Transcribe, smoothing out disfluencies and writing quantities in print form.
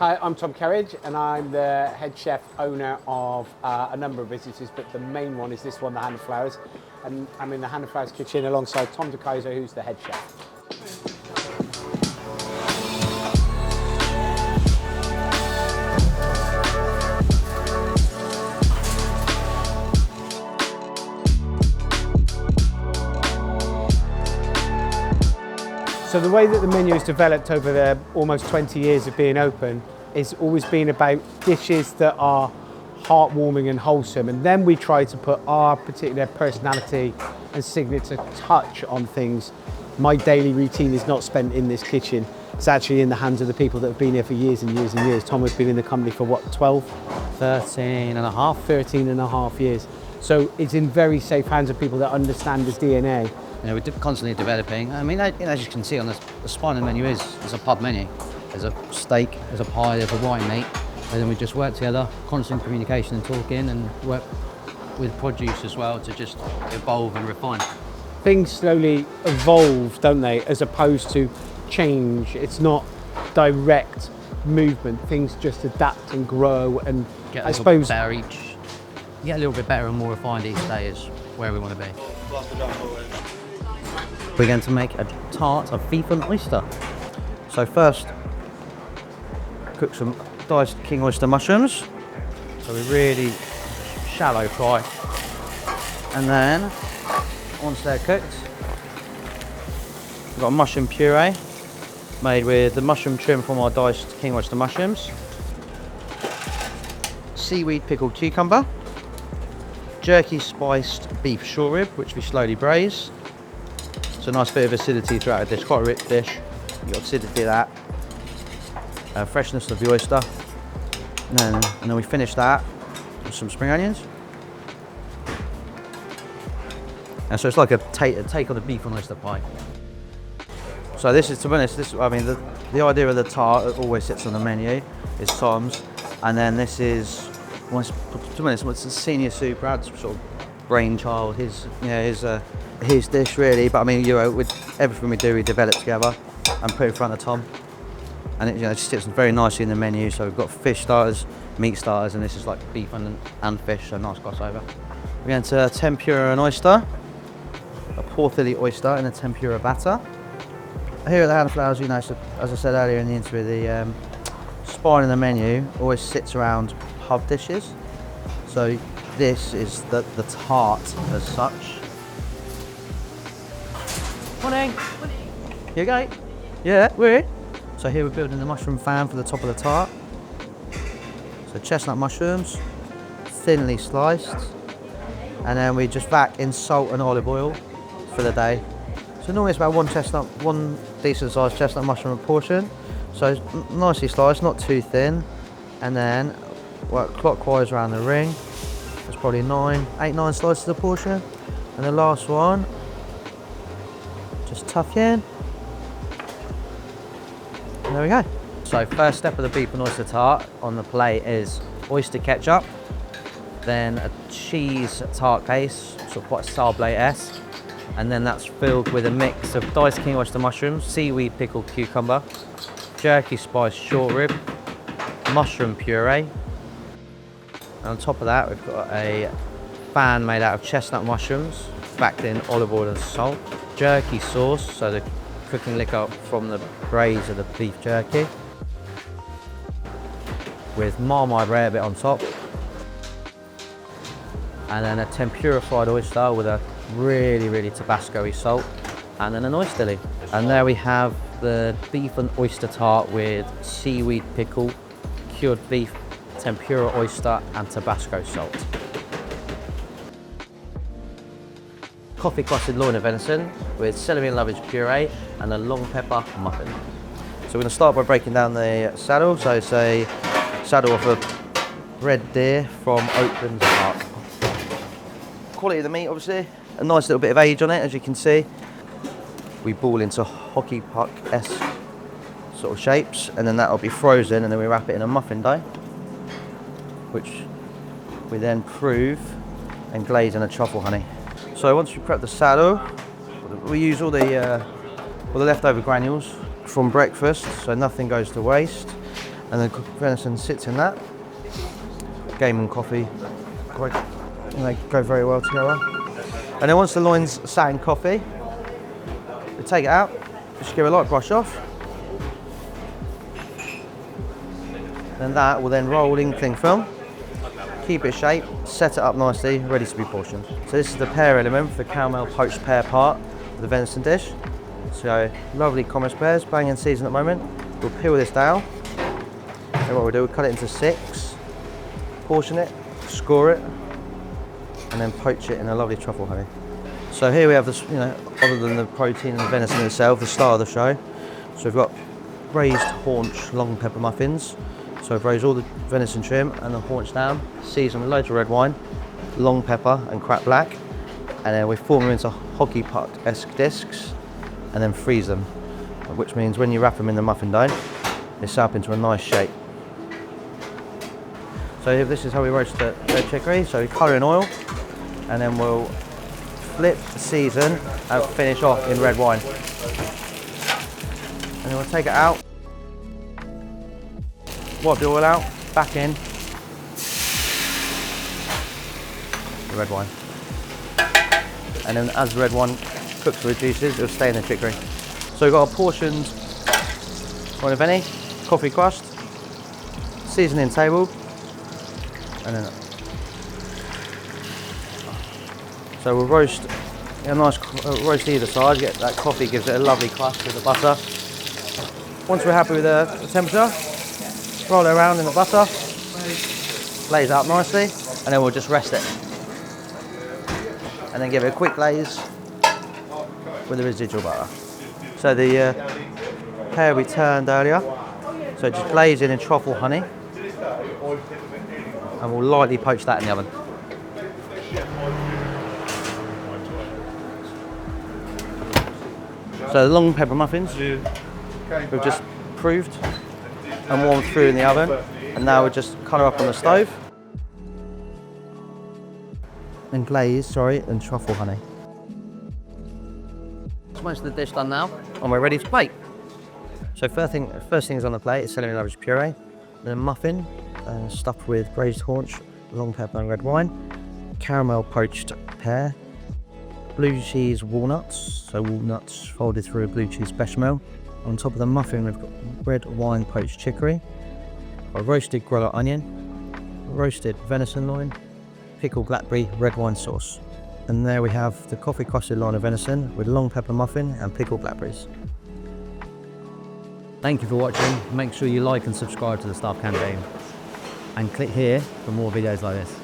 Hi, I'm Tom Kerridge and I'm the head chef owner of a number of businesses, but the main one is this one, the Hand of Flowers. And I'm in the Hand of Flowers kitchen alongside Tom DeKaiser, who's the head chef. So the way that the menu has developed over the almost 20 years of being open is always been about dishes that are heartwarming and wholesome, and then we try to put our particular personality and signature touch on things. My daily routine is not spent in this kitchen, it's actually in the hands of the people that have been here for years and years and years. Tom has been in the company for what, 12? 13 and a half. 13 and a half years. So it's in very safe hands of people that understand his DNA. You know, we're constantly developing. I mean, as you can see on the spine of the menu is a pub menu. There's a steak, there's a pie, there's a white meat, and then we just work together, constant communication and talking, and work with produce as well to just evolve and refine. Things slowly evolve, don't they, as opposed to change. It's not direct movement. Things just adapt and grow, and Get a little bit better each. Get a little bit better and more refined each day is where we want to be. We're going to make a tart of beef and oyster. So first, cook some diced king oyster mushrooms. So we really shallow fry. And then, once they're cooked, we've got a mushroom puree made with the mushroom trim from our diced king oyster mushrooms, seaweed pickled cucumber, jerky spiced beef short rib, which we slowly braise. So a nice bit of acidity throughout the dish, quite a rich dish. You've got acidity of that, freshness of the oyster, and then we finish that with some spring onions. And so it's like a take on a beef and oyster pie. So this is, to be honest, I mean, the idea of the tart that always sits on the menu is Tom's, and then this is, to be honest, it's a senior soup, Brad's sort of brainchild, his dish really. But I mean, with everything we do, we develop together and put it in front of Tom, and it just sits very nicely in the menu. So we've got fish starters, meat starters, and this is like beef and fish, so nice crossover. We're going to tempura an oyster, a portobello oyster in a tempura batter. Here at the Hand of Flowers, so as I said earlier in the interview, the spine in the menu always sits around pub dishes. So this is the tart as such. Morning. You okay? Yeah, we're here. So here we're building the mushroom fan for the top of the tart. So chestnut mushrooms, thinly sliced, and then we just vac in salt and olive oil for the day. So normally it's about one decent sized chestnut mushroom a portion. So it's nicely sliced, not too thin, and then work clockwise around the ring. There's probably 8, 9 slices a portion, and the last one, just tuck in. And there we go. So first step of the beef and oyster tart on the plate is oyster ketchup, then a cheese tart base, sort of quite sablé-esque, and then that's filled with a mix of diced king oyster mushrooms, seaweed pickled cucumber, jerky spiced short rib, mushroom puree, and on top of that we've got a fan made out of chestnut mushrooms, backed in olive oil and salt, jerky sauce, so the cooking liquor from the braise of the beef jerky, with marmite rarebit on top, and then a tempura fried oyster with a really tabasco-y salt, and then an oyster leaf. And there we have the beef and oyster tart with seaweed pickle, cured beef, tempura oyster and tabasco salt. Coffee-crusted loin of venison with celery and lovage puree and a long pepper muffin. So we're going to start by breaking down the saddle. So it's a saddle of a red deer from Oakland Park. Quality of the meat, obviously. A nice little bit of age on it, as you can see. We ball into hockey puck-esque sort of shapes, and then that'll be frozen, and then we wrap it in a muffin dough, which we then prove and glaze in a truffle honey. So once we prep the saddle, we use all the leftover granules from breakfast, so nothing goes to waste. and the venison sits in that. Game and coffee, quite, and they go very well together. And then once the loin's sat in coffee, we take it out, just give it a light brush off. And that will then roll in cling film, keep it shape, set it up nicely, ready to be portioned. So this is the pear element for the caramel poached pear part of the venison dish. So lovely commerce pears, bang in season at the moment. We'll peel this down, and what we'll do, we'll cut it into 6, portion it, score it, and then poach it in a lovely truffle honey. So here we have this, other than the protein and the venison itself, the star of the show. So we've got braised haunch long pepper muffins. So I've braised all the venison trim and the haunch down, seasoned with loads of red wine, long pepper and cracked black, and then we form them into hockey puck-esque discs and then freeze them, which means when you wrap them in the muffin dough, they set up into a nice shape. So this is how we roast the red chicory. So we colour in oil, and then we'll flip, season, and finish off in red wine. And then we'll take it out, wipe the oil out, back in the red wine. And then as the red wine cooks with juices, it'll stay in the chicory. So we've got a portioned loin of any, coffee crust, seasoning table, and then so we'll roast a nice roast either side. Get that coffee, gives it a lovely crust with the butter. Once we're happy with the temperature, roll it around in the butter, glaze out nicely, and then we'll just rest it. And then give it a quick glaze with the residual butter. So the pear we turned earlier, so just glaze in truffle honey, and we'll lightly poach that in the oven. So the long pepper muffins, we've just proved and warmed through in the oven, and now we'll just colour up on the stove and glaze, and truffle honey. So most of the dish done now, and we're ready to plate. So first thing is on the plate is celery lovage purée, then a muffin stuffed with braised haunch, long pepper and red wine, caramel poached pear, blue cheese walnuts, so walnuts folded through a blue cheese bechamel. On top of the muffin we've got red wine poached chicory, a roasted grilled onion, roasted venison loin, pickled blackberry red wine sauce. And there we have the coffee crusted loin of venison with long pepper muffin and pickled blackberries. Thank you for watching. Make sure you like and subscribe to the Staff Canteen, and click here for more videos like this.